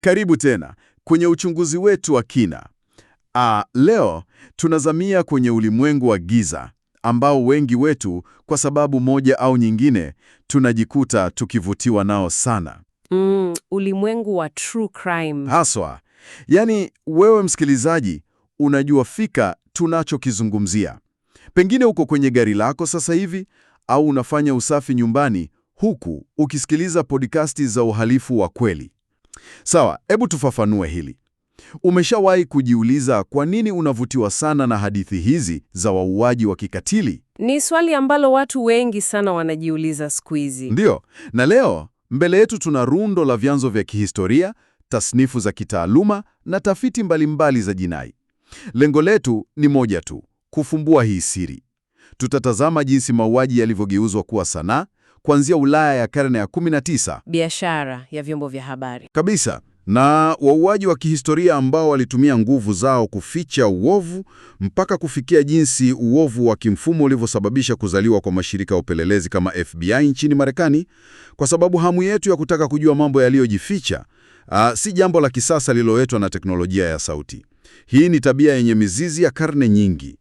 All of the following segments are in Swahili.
Karibu tena kwenye uchunguzi wetu wa kina. Leo tunazamia kwenye ulimwengu wa giza ambao wengi wetu kwa sababu moja au nyingine tunajikuta tukivutiwa nao sana. Ulimwengu wa true crime. Haswa, yaani wewe msikilizaji, unajua fika tunachokizungumzia. Pengine uko kwenye gari lako sasa hivi au unafanya usafi nyumbani huku ukisikiliza podcasti za uhalifu wa kweli. Sawa, hebu tufafanue hili. Umeshawahi kujiuliza kwa nini unavutiwa sana na hadithi hizi za wauaji wa kikatili? Ni swali ambalo watu wengi sana wanajiuliza siku hizi. Ndiyo, na leo mbele yetu tuna rundo la vyanzo vya kihistoria, tasnifu za kitaaluma na tafiti mbalimbali za jinai. Lengo letu ni moja tu, kufumbua hii siri. Tutatazama jinsi mauaji yalivyogeuzwa kuwa sanaa, kuanzia Ulaya ya karne ya 19. Biashara ya vyombo vya habari. Kabisa. Na wauaji wa kihistoria ambao walitumia nguvu zao kuficha uovu mpaka kufikia jinsi uovu wa kimfumo ulivyosababisha kuzaliwa kwa mashirika ya upelelezi kama FBI nchini Marekani, kwa sababu hamu yetu ya kutaka kujua mambo yaliyojificha si jambo la kisasa lililoletwa na teknolojia ya sauti. Hii ni tabia yenye mizizi ya karne nyingi.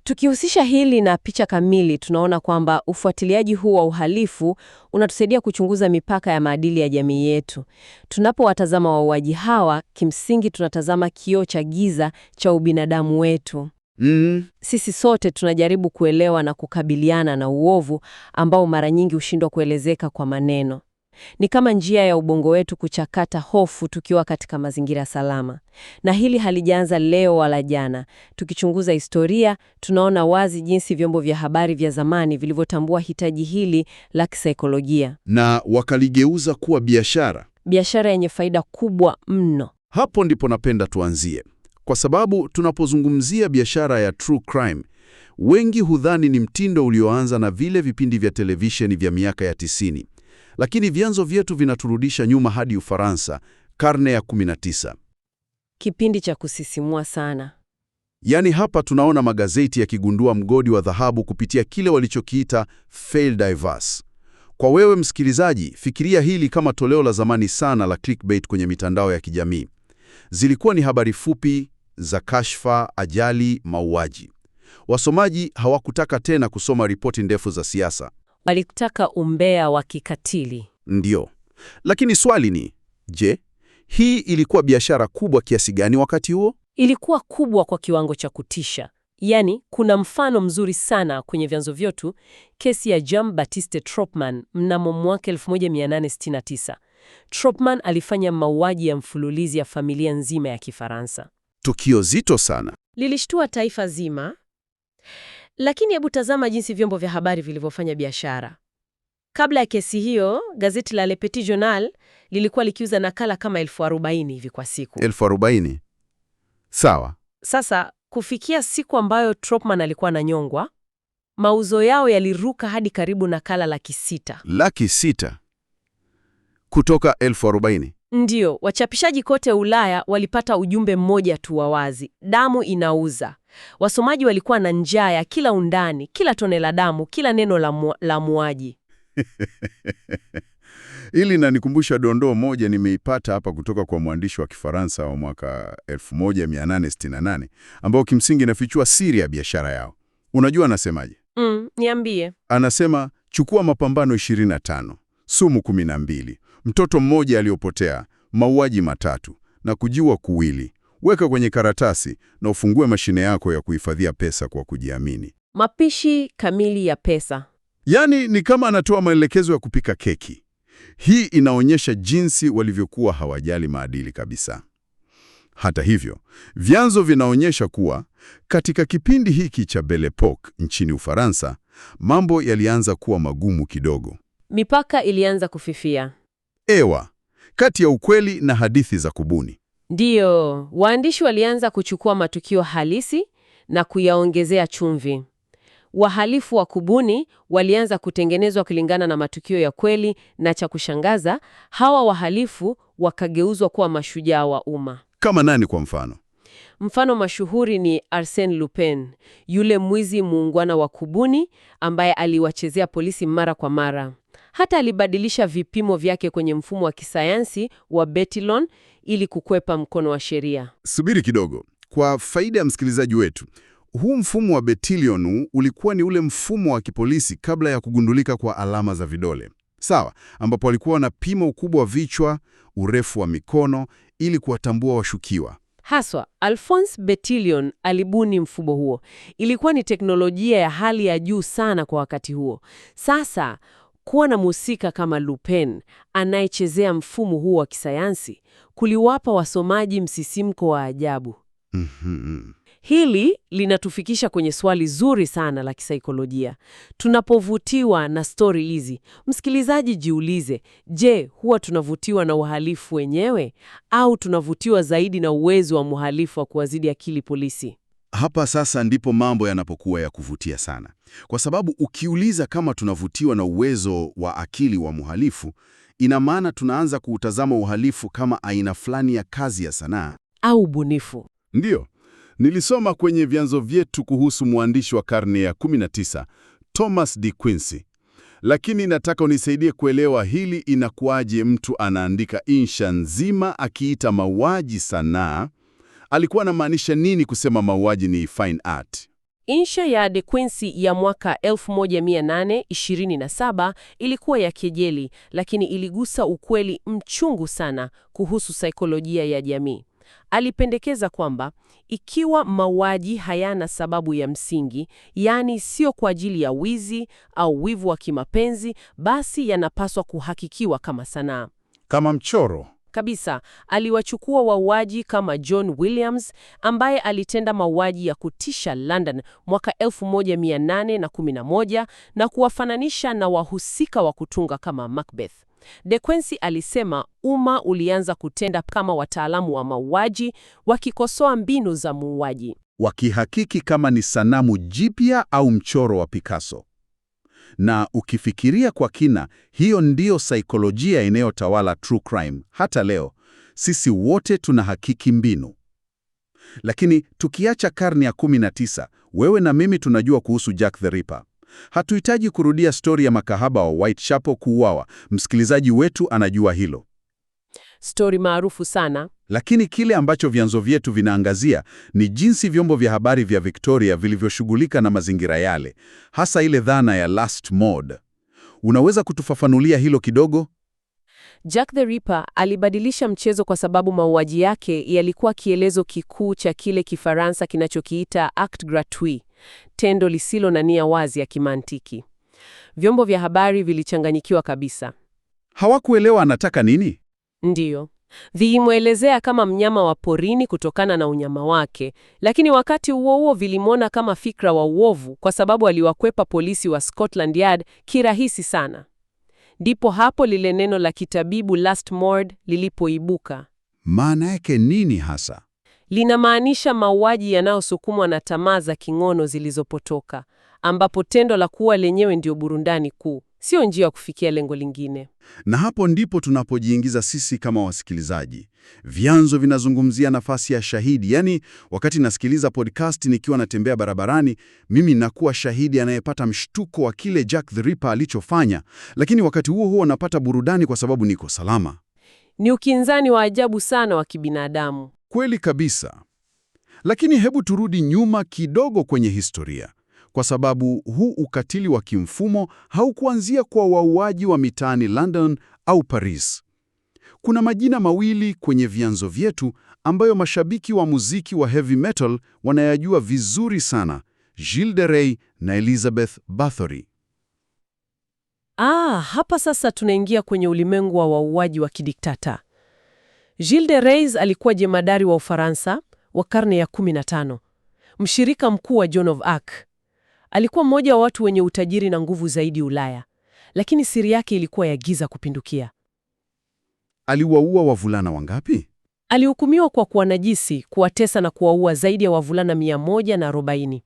Tukihusisha hili na picha kamili, tunaona kwamba ufuatiliaji huu wa uhalifu unatusaidia kuchunguza mipaka ya maadili ya jamii yetu. Tunapowatazama wauaji hawa, kimsingi tunatazama kioo cha giza cha ubinadamu wetu. Sisi sote tunajaribu kuelewa na kukabiliana na uovu ambao mara nyingi hushindwa kuelezeka kwa maneno. Ni kama njia ya ubongo wetu kuchakata hofu tukiwa katika mazingira salama. Na hili halijaanza leo wala jana. Tukichunguza historia, tunaona wazi jinsi vyombo vya habari vya zamani vilivyotambua hitaji hili la kisaikolojia. Na wakaligeuza kuwa biashara. Biashara yenye faida kubwa mno. Hapo ndipo napenda tuanzie. Kwa sababu tunapozungumzia biashara ya true crime, wengi hudhani ni mtindo ulioanza na vile vipindi vya televisheni vya miaka ya 90. Lakini vyanzo vyetu vinaturudisha nyuma hadi Ufaransa, karne ya 19. Kipindi cha kusisimua sana. Yaani hapa tunaona magazeti yakigundua mgodi wa dhahabu kupitia kile walichokiita faits divers. Kwa wewe msikilizaji, fikiria hili kama toleo la zamani sana la clickbait kwenye mitandao ya kijamii. Zilikuwa ni habari fupi za kashfa, ajali, mauaji. Wasomaji hawakutaka tena kusoma ripoti ndefu za siasa. Walitaka umbea wa kikatili. Ndio. Lakini swali ni, je, hii ilikuwa biashara kubwa kiasi gani wakati huo? Ilikuwa kubwa kwa kiwango cha kutisha. Yaani, kuna mfano mzuri sana kwenye vyanzo vyetu, kesi ya Jean-Baptiste Tropman mnamo mwaka 1869. Tropman alifanya mauaji ya mfululizi ya familia nzima ya Kifaransa. Tukio zito sana. Lilishtua taifa zima. Lakini hebu tazama jinsi vyombo vya habari vilivyofanya biashara. Kabla ya kesi hiyo, gazeti la Le Petit Journal lilikuwa likiuza nakala kama 40,000 hivi kwa siku. 40,000? Sawa. Sasa, kufikia siku ambayo Tropman alikuwa ananyongwa, mauzo yao yaliruka hadi karibu nakala 600,000. 600,000? Kutoka 40,000? Ndiyo, wachapishaji kote Ulaya walipata ujumbe mmoja tu wa wazi: damu inauza. Wasomaji walikuwa na njaa ya kila undani, kila tone la damu, kila neno la muuaji. Hili linanikumbusha dondoo moja nimeipata hapa kutoka kwa mwandishi wa Kifaransa wa mwaka 1868 ambao kimsingi inafichua siri ya biashara yao. Unajua anasemaje? Niambie. Anasema, chukua mapambano 25, sumu 12, mtoto mmoja aliyopotea, mauaji 3 na kujiua 2. Weka kwenye karatasi na ufungue mashine yako ya kuhifadhia pesa kwa kujiamini. Mapishi kamili ya pesa. Yaani ni kama anatoa maelekezo ya kupika keki. Hii inaonyesha jinsi walivyokuwa hawajali maadili kabisa. Hata hivyo, vyanzo vinaonyesha kuwa katika kipindi hiki cha Belle Epoque nchini Ufaransa, mambo yalianza kuwa magumu kidogo. Mipaka ilianza kufifia. Ewa, kati ya ukweli na hadithi za kubuni. Ndiyo, waandishi walianza kuchukua matukio halisi na kuyaongezea chumvi. Wahalifu wa kubuni walianza kutengenezwa kulingana na matukio ya kweli, na cha kushangaza, hawa wahalifu wakageuzwa kuwa mashujaa wa umma. Kama nani kwa mfano? Mfano mashuhuri ni Arsène Lupin, yule mwizi muungwana wa kubuni ambaye aliwachezea polisi mara kwa mara. Hata alibadilisha vipimo vyake kwenye mfumo wa kisayansi wa Bertillon ili kukwepa mkono wa sheria. Subiri kidogo. Kwa faida ya msikilizaji wetu, huu mfumo wa Bertillon ulikuwa ni ule mfumo wa kipolisi kabla ya kugundulika kwa alama za vidole. Sawa, ambapo walikuwa wanapima ukubwa wa vichwa, urefu wa mikono ili kuwatambua washukiwa. Haswa, Alphonse Bertillon alibuni mfumo huo. Ilikuwa ni teknolojia ya hali ya juu sana kwa wakati huo. Sasa, kuwa na mhusika kama Lupin anayechezea mfumo huo wa kisayansi kuliwapa wasomaji msisimko wa ajabu. Hili linatufikisha kwenye swali zuri sana la kisaikolojia. Tunapovutiwa na stori hizi, msikilizaji, jiulize, je, huwa tunavutiwa na uhalifu wenyewe au tunavutiwa zaidi na uwezo wa mhalifu wa kuwazidi akili polisi? Hapa sasa ndipo mambo yanapokuwa ya kuvutia sana, kwa sababu ukiuliza kama tunavutiwa na uwezo wa akili wa mhalifu, ina maana tunaanza kuutazama uhalifu kama aina fulani ya kazi ya sanaa Au ubunifu. Ndiyo, nilisoma kwenye vyanzo vyetu kuhusu mwandishi wa karne ya 19, Thomas de Quincey. Lakini nataka unisaidie kuelewa hili, inakuwaje mtu anaandika insha nzima akiita mauaji sanaa? Alikuwa anamaanisha nini kusema mauaji ni fine art? Insha ya De Quincey ya mwaka 1827 ilikuwa ya kejeli, lakini iligusa ukweli mchungu sana kuhusu saikolojia ya jamii. Alipendekeza kwamba ikiwa mauaji hayana sababu ya msingi, yaani sio kwa ajili ya wizi au wivu wa kimapenzi, basi yanapaswa kuhakikiwa kama sanaa. Kama mchoro Kabisa, aliwachukua wauaji kama John Williams ambaye alitenda mauaji ya kutisha London mwaka 1811 na kuwafananisha na wahusika wa kutunga kama Macbeth. De Quincey alisema umma ulianza kutenda kama wataalamu wa mauaji, wakikosoa mbinu za muuaji, wakihakiki kama ni sanamu jipya au mchoro wa Picasso. Na ukifikiria kwa kina, hiyo ndiyo saikolojia inayotawala true crime. Hata leo, sisi wote tunahakiki mbinu. Lakini tukiacha karne ya 19, wewe na mimi tunajua kuhusu Jack the Ripper. Hatuhitaji kurudia stori ya makahaba wa Whitechapel kuuawa. Msikilizaji wetu anajua hilo. Stori maarufu sana. Lakini kile ambacho vyanzo vyetu vinaangazia ni jinsi vyombo vya habari vya Victoria vilivyoshughulika na mazingira yale, hasa ile dhana ya last mode. Unaweza kutufafanulia hilo kidogo? Jack the Ripper alibadilisha mchezo kwa sababu mauaji yake yalikuwa kielezo kikuu cha kile Kifaransa kinachokiita acte gratuit, tendo lisilo na nia wazi ya kimantiki. Vyombo vya habari vilichanganyikiwa kabisa. Hawakuelewa anataka nini? Ndiyo. Vilimwelezea kama mnyama wa porini kutokana na unyama wake, lakini wakati huo huo vilimwona kama fikra wa uovu kwa sababu aliwakwepa polisi wa Scotland Yard kirahisi sana. Ndipo hapo lile neno la kitabibu last mode lilipoibuka. Maana yake nini hasa? Linamaanisha mauaji yanayosukumwa na tamaa za kingono zilizopotoka, ambapo tendo la kuua lenyewe ndio burundani kuu, sio njia ya kufikia lengo lingine. Na hapo ndipo tunapojiingiza sisi kama wasikilizaji. Vyanzo vinazungumzia nafasi ya shahidi, yaani wakati nasikiliza podcast nikiwa natembea barabarani, mimi nakuwa shahidi anayepata mshtuko wa kile Jack the Ripper alichofanya, lakini wakati huo huo napata burudani kwa sababu niko salama. Ni ukinzani wa ajabu sana wa kibinadamu. Kweli kabisa. Lakini hebu turudi nyuma kidogo kwenye historia, kwa sababu huu ukatili wa kimfumo haukuanzia kwa wauaji wa mitaani London au Paris. Kuna majina mawili kwenye vyanzo vyetu ambayo mashabiki wa muziki wa heavy metal wanayajua vizuri sana: Gilles de Rais na Elizabeth Bathory. Hapa sasa tunaingia kwenye ulimwengu wa wauaji wa kidiktata. Gilles de Rais alikuwa jemadari wa Ufaransa wa karne ya 15, mshirika mkuu wa Joan of Arc. Alikuwa mmoja wa watu wenye utajiri na nguvu zaidi Ulaya, lakini siri yake ilikuwa ya giza kupindukia. Aliwaua wavulana wangapi? Alihukumiwa kwa kuwanajisi, kuwatesa na kuwaua zaidi ya wavulana 140.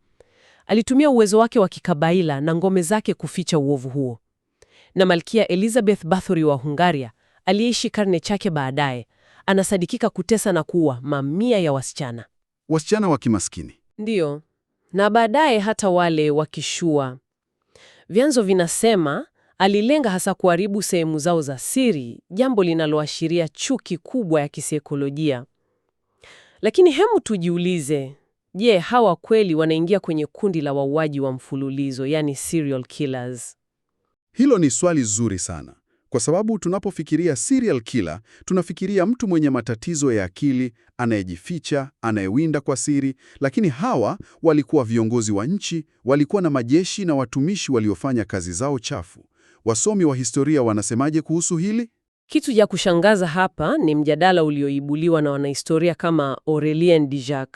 Alitumia uwezo wake wa kikabaila na ngome zake kuficha uovu huo. Na Malkia Elizabeth Bathory wa Hungaria, aliyeishi karne chache baadaye, anasadikika kutesa na kuua mamia ya wasichana. Wasichana wa kimaskini. Ndiyo. Na baadaye hata wale wakishua. Vyanzo vinasema Alilenga hasa kuharibu sehemu zao za siri, jambo linaloashiria chuki kubwa ya kisaikolojia. Lakini hemu tujiulize, je, hawa kweli wanaingia kwenye kundi la wauaji wa mfululizo, yani serial killers? Hilo ni swali zuri sana, kwa sababu tunapofikiria serial killer, tunafikiria mtu mwenye matatizo ya akili, anayejificha, anayewinda kwa siri, lakini hawa walikuwa viongozi wa nchi, walikuwa na majeshi na watumishi waliofanya kazi zao chafu. Wasomi wa historia wanasemaje kuhusu hili? Kitu cha kushangaza hapa ni mjadala ulioibuliwa na wanahistoria kama Aurélien Dijac.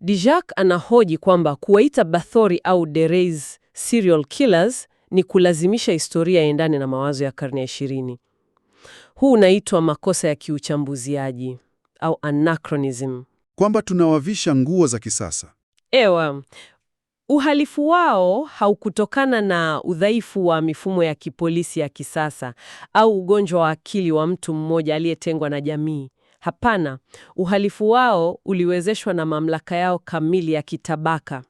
Dijac anahoji kwamba kuwaita Bathory au Dereys serial killers ni kulazimisha historia iendane na mawazo ya karne ya 20. Huu unaitwa makosa ya kiuchambuziaji au anachronism. Kwamba tunawavisha nguo za kisasa. Ewa, uhalifu wao haukutokana na udhaifu wa mifumo ya kipolisi ya kisasa au ugonjwa wa akili wa mtu mmoja aliyetengwa na jamii. Hapana, uhalifu wao uliwezeshwa na mamlaka yao kamili ya kitabaka.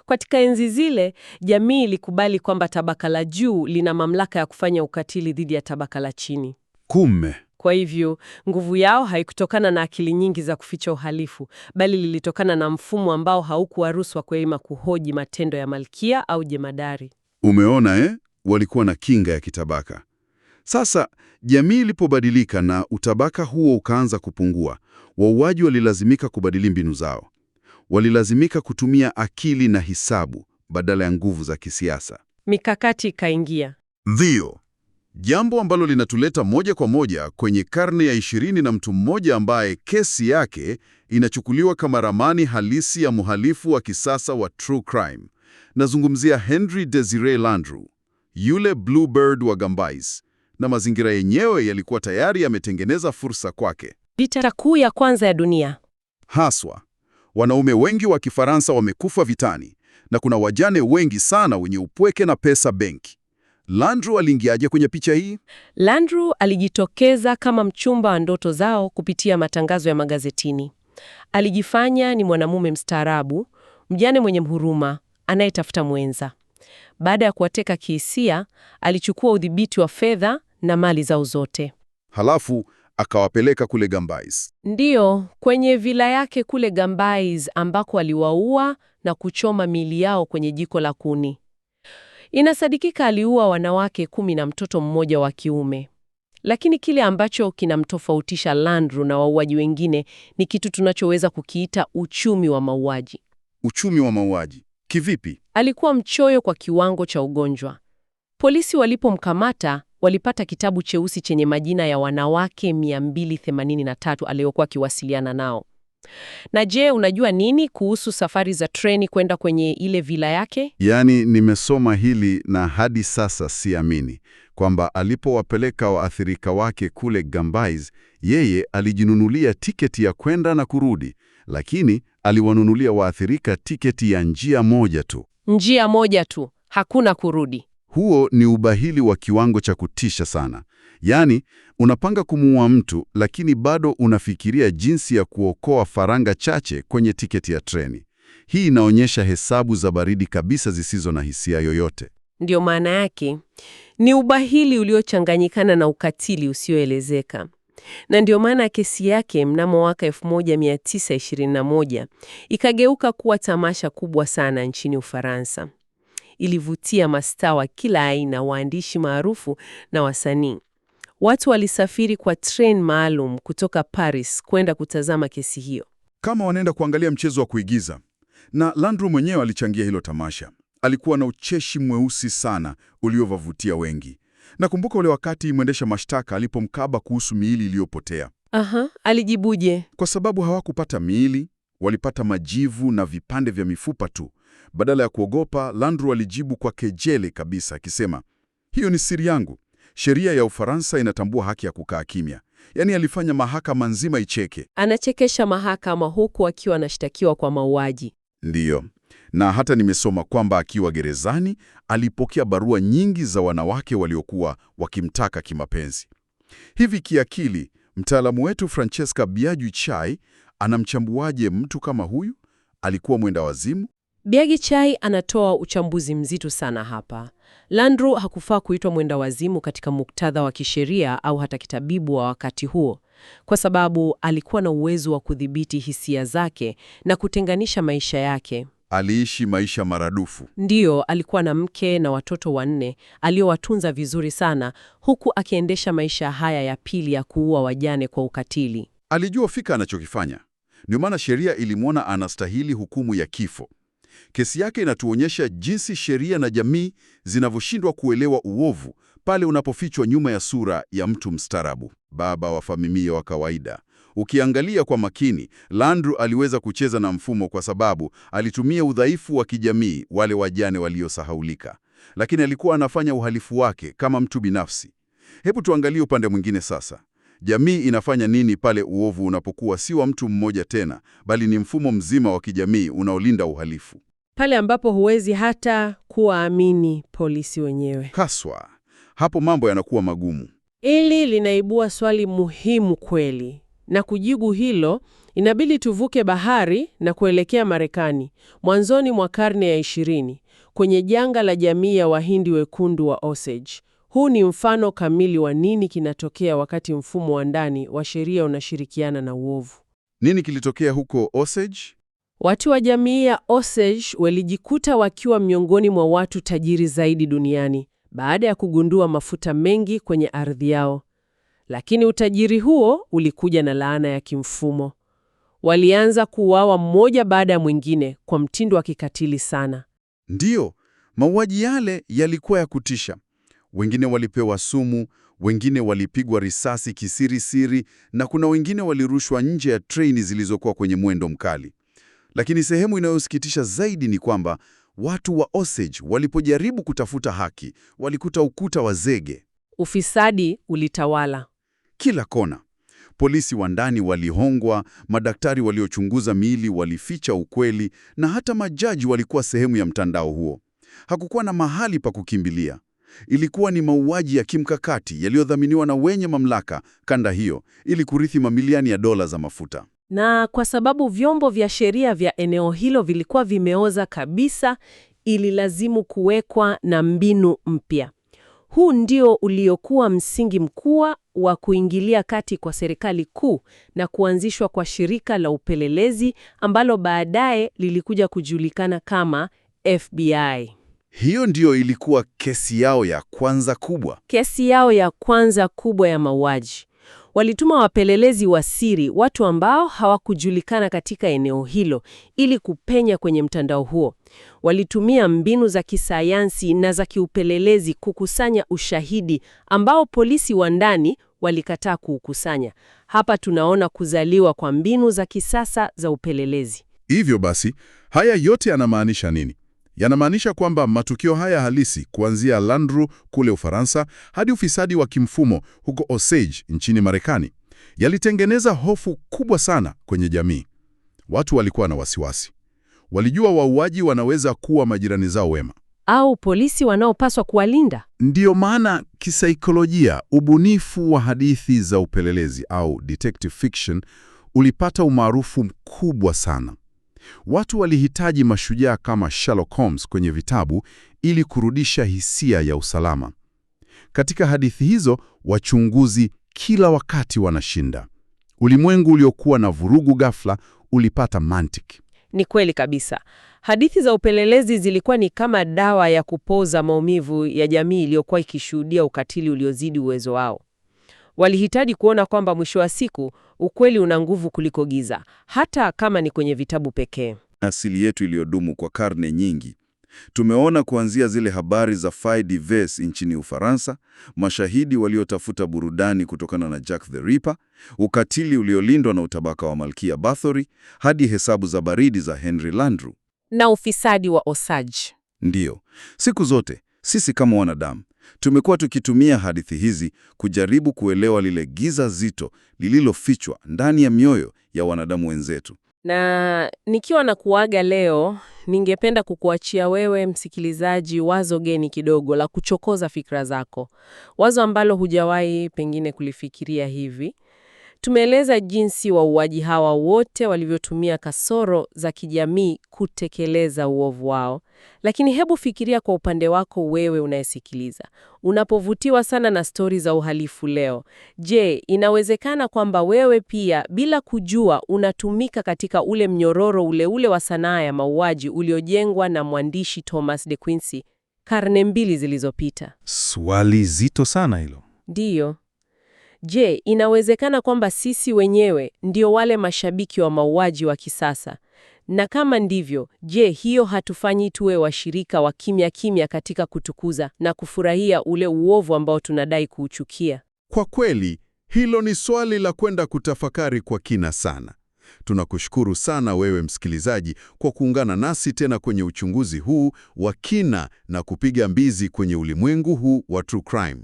Katika enzi zile, jamii ilikubali kwamba tabaka la juu lina mamlaka ya kufanya ukatili dhidi ya tabaka la chini. Kume. Kwa hivyo, nguvu yao haikutokana na akili nyingi za kuficha uhalifu, bali lilitokana na mfumo ambao haukuwaruhusu Wakwema kuhoji matendo ya malkia au jemadari. Umeona walikuwa na kinga ya kitabaka. Sasa, jamii ilipobadilika na utabaka huo ukaanza kupungua, wauaji walilazimika kubadili mbinu zao. Walilazimika kutumia akili na hisabu badala ya nguvu za kisiasa. Mikakati ikaingia. Ndio. Jambo ambalo linatuleta moja kwa moja kwenye karne ya 20 na mtu mmoja ambaye kesi yake inachukuliwa kama ramani halisi ya mhalifu wa kisasa wa true crime. Nazungumzia Henry Desire Landru, yule Bluebird wa Gambais, na mazingira yenyewe yalikuwa tayari yametengeneza fursa kwake. Vita kuu ya kwanza ya dunia. Haswa, wanaume wengi wa Kifaransa wamekufa vitani na kuna wajane wengi sana wenye upweke na pesa benki. Landru aliingiaje kwenye picha hii? Landru alijitokeza kama mchumba wa ndoto zao kupitia matangazo ya magazetini. Alijifanya ni mwanamume mstaarabu, mjane mwenye huruma, anayetafuta mwenza. Baada ya kuwateka kihisia, alichukua udhibiti wa fedha na mali zao zote. Halafu akawapeleka kule Gambais. Ndiyo, kwenye vila yake kule Gambais ambako aliwaua na kuchoma miili yao kwenye jiko la kuni. Inasadikika aliua wanawake 10 na mtoto mmoja wa kiume. Lakini kile ambacho kinamtofautisha Landru na wauaji wengine ni kitu tunachoweza kukiita uchumi wa mauaji. Uchumi wa mauaji? Kivipi? Alikuwa mchoyo kwa kiwango cha ugonjwa. Polisi walipomkamata walipata kitabu cheusi chenye majina ya wanawake 283 aliyokuwa akiwasiliana nao. Na je, unajua nini kuhusu safari za treni kwenda kwenye ile vila yake? Yaani, nimesoma hili na hadi sasa siamini kwamba alipowapeleka waathirika wake kule Gambais, yeye alijinunulia tiketi ya kwenda na kurudi, lakini aliwanunulia waathirika tiketi ya njia moja tu. Njia moja tu, hakuna kurudi. Huo ni ubahili wa kiwango cha kutisha sana. Yaani, unapanga kumuua mtu lakini bado unafikiria jinsi ya kuokoa faranga chache kwenye tiketi ya treni. Hii inaonyesha hesabu za baridi kabisa zisizo na hisia yoyote. Ndio maana yake ni ubahili uliochanganyikana na ukatili usioelezeka. Na ndio maana kesi yake mnamo mwaka 1921 ikageuka kuwa tamasha kubwa sana nchini Ufaransa. Ilivutia mastaa wa kila aina, waandishi maarufu na wasanii. Watu walisafiri kwa train maalum kutoka Paris kwenda kutazama kesi hiyo, kama wanaenda kuangalia mchezo wa kuigiza. Na Landru mwenyewe alichangia hilo tamasha. Alikuwa na ucheshi mweusi sana uliowavutia wengi. Nakumbuka ule wakati mwendesha mashtaka alipomkaba kuhusu miili iliyopotea. Alijibuje? Kwa sababu hawakupata miili, walipata majivu na vipande vya mifupa tu. Badala ya kuogopa, Landru alijibu kwa kejeli kabisa akisema, hiyo ni siri yangu. Sheria ya Ufaransa inatambua haki ya kukaa kimya. Yaani alifanya mahakama nzima icheke. Anachekesha mahakama huku akiwa anashtakiwa kwa mauaji. Ndiyo. Na hata nimesoma kwamba akiwa gerezani alipokea barua nyingi za wanawake waliokuwa wakimtaka kimapenzi. Hivi kiakili, mtaalamu wetu Francesca Biaggi-Chai anamchambuaje mtu kama huyu? Alikuwa mwenda wazimu? Biaggi-Chai anatoa uchambuzi mzito sana hapa. Landru hakufaa kuitwa mwenda wazimu katika muktadha wa kisheria au hata kitabibu wa wakati huo, kwa sababu alikuwa na uwezo wa kudhibiti hisia zake na kutenganisha maisha yake. Aliishi maisha maradufu. Ndiyo, alikuwa na mke na watoto 4 aliowatunza vizuri sana, huku akiendesha maisha haya ya pili ya kuua wajane kwa ukatili. Alijua fika anachokifanya. Ndio maana sheria ilimwona anastahili hukumu ya kifo. Kesi yake inatuonyesha jinsi sheria na jamii zinavyoshindwa kuelewa uovu pale unapofichwa nyuma ya sura ya mtu mstaarabu, baba wa familia wa kawaida. Ukiangalia kwa makini, Landru aliweza kucheza na mfumo kwa sababu alitumia udhaifu wa kijamii, wale wajane waliosahaulika. Lakini alikuwa anafanya uhalifu wake kama mtu binafsi. Hebu tuangalie upande mwingine sasa. Jamii inafanya nini pale uovu unapokuwa si wa mtu mmoja tena, bali ni mfumo mzima wa kijamii unaolinda uhalifu? Pale ambapo huwezi hata kuwaamini polisi wenyewe. Haswa, hapo mambo yanakuwa magumu. Hili linaibua swali muhimu kweli. Na kujibu hilo, inabidi tuvuke bahari na kuelekea Marekani, mwanzoni mwa karne ya 20, kwenye janga la jamii ya Wahindi wekundu wa Osage. Huu ni mfano kamili wa nini kinatokea wakati mfumo wa ndani wa sheria unashirikiana na uovu. Nini kilitokea huko Osage? Watu wa jamii ya Osage walijikuta wakiwa miongoni mwa watu tajiri zaidi duniani baada ya kugundua mafuta mengi kwenye ardhi yao. Lakini utajiri huo ulikuja na laana ya kimfumo. Walianza kuuawa mmoja baada ya mwingine kwa mtindo wa kikatili sana. Ndiyo, mauaji yale yalikuwa ya kutisha. Wengine walipewa sumu, wengine walipigwa risasi kisirisiri, na kuna wengine walirushwa nje ya treni zilizokuwa kwenye mwendo mkali. Lakini sehemu inayosikitisha zaidi ni kwamba watu wa Osage walipojaribu kutafuta haki, walikuta ukuta wa zege. Ufisadi ulitawala kila kona. Polisi wa ndani walihongwa, madaktari waliochunguza miili walificha ukweli, na hata majaji walikuwa sehemu ya mtandao huo. Hakukuwa na mahali pa kukimbilia. Ilikuwa ni mauaji ya kimkakati yaliyodhaminiwa na wenye mamlaka kanda hiyo ili kurithi mamilioni ya dola za mafuta. Na kwa sababu vyombo vya sheria vya eneo hilo vilikuwa vimeoza kabisa, ililazimu kuwekwa na mbinu mpya. Huu ndio uliokuwa msingi mkuu wa kuingilia kati kwa serikali kuu na kuanzishwa kwa shirika la upelelezi ambalo baadaye lilikuja kujulikana kama FBI. Hiyo ndio ilikuwa kesi yao ya kwanza kubwa. Kesi yao ya kwanza kubwa ya mauaji. Walituma wapelelezi wa siri, watu ambao hawakujulikana katika eneo hilo, ili kupenya kwenye mtandao huo. Walitumia mbinu za kisayansi na za kiupelelezi kukusanya ushahidi ambao polisi wa ndani walikataa kuukusanya. Hapa tunaona kuzaliwa kwa mbinu za kisasa za upelelezi. Hivyo basi, haya yote yanamaanisha nini? Yanamaanisha kwamba matukio haya halisi, kuanzia Landru kule Ufaransa hadi ufisadi wa kimfumo huko Osage nchini Marekani, yalitengeneza hofu kubwa sana kwenye jamii. Watu walikuwa na wasiwasi. Walijua wauaji wanaweza kuwa majirani zao wema, au polisi wanaopaswa kuwalinda. Ndiyo maana kisaikolojia, ubunifu wa hadithi za upelelezi au detective fiction ulipata umaarufu mkubwa sana. Watu walihitaji mashujaa kama Sherlock Holmes kwenye vitabu ili kurudisha hisia ya usalama. Katika hadithi hizo, wachunguzi kila wakati wanashinda. Ulimwengu uliokuwa na vurugu ghafla ulipata mantiki. Ni kweli kabisa. Hadithi za upelelezi zilikuwa ni kama dawa ya kupoza maumivu ya jamii iliyokuwa ikishuhudia ukatili uliozidi uwezo wao. Walihitaji kuona kwamba mwisho wa siku ukweli una nguvu kuliko giza, hata kama ni kwenye vitabu pekee. Asili yetu iliyodumu kwa karne nyingi. Tumeona kuanzia zile habari za faits divers nchini Ufaransa, mashahidi waliotafuta burudani kutokana na Jack the Ripper, ukatili uliolindwa na utabaka wa Malkia Bathory, hadi hesabu za baridi za Henry Landru na ufisadi wa Osage. Ndiyo, siku zote sisi kama wanadamu tumekuwa tukitumia hadithi hizi kujaribu kuelewa lile giza zito lililofichwa ndani ya mioyo ya wanadamu wenzetu. Na nikiwa na kuaga leo, ningependa kukuachia wewe msikilizaji wazo geni kidogo la kuchokoza fikra zako. Wazo ambalo hujawahi pengine kulifikiria hivi. Tumeeleza jinsi wauaji hawa wote walivyotumia kasoro za kijamii kutekeleza uovu wao. Lakini hebu fikiria kwa upande wako wewe unayesikiliza. Unapovutiwa sana na stori za uhalifu leo. Je, inawezekana kwamba wewe pia bila kujua unatumika katika ule mnyororo ule wa sanaa ya mauaji uliojengwa na mwandishi Thomas de Quincey karne 2 zilizopita? Swali zito sana hilo. Ndiyo. Je, inawezekana kwamba sisi wenyewe ndio wale mashabiki wa mauaji wa kisasa? Na kama ndivyo, je, hiyo hatufanyi tuwe washirika wa kimya kimya katika kutukuza na kufurahia ule uovu ambao tunadai kuuchukia? Kwa kweli, hilo ni swali la kwenda kutafakari kwa kina sana. Tunakushukuru sana wewe msikilizaji kwa kuungana nasi tena kwenye uchunguzi huu wa kina na kupiga mbizi kwenye ulimwengu huu wa true crime.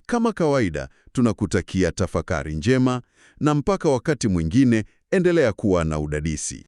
Kama kawaida, tunakutakia tafakari njema na mpaka wakati mwingine, endelea kuwa na udadisi.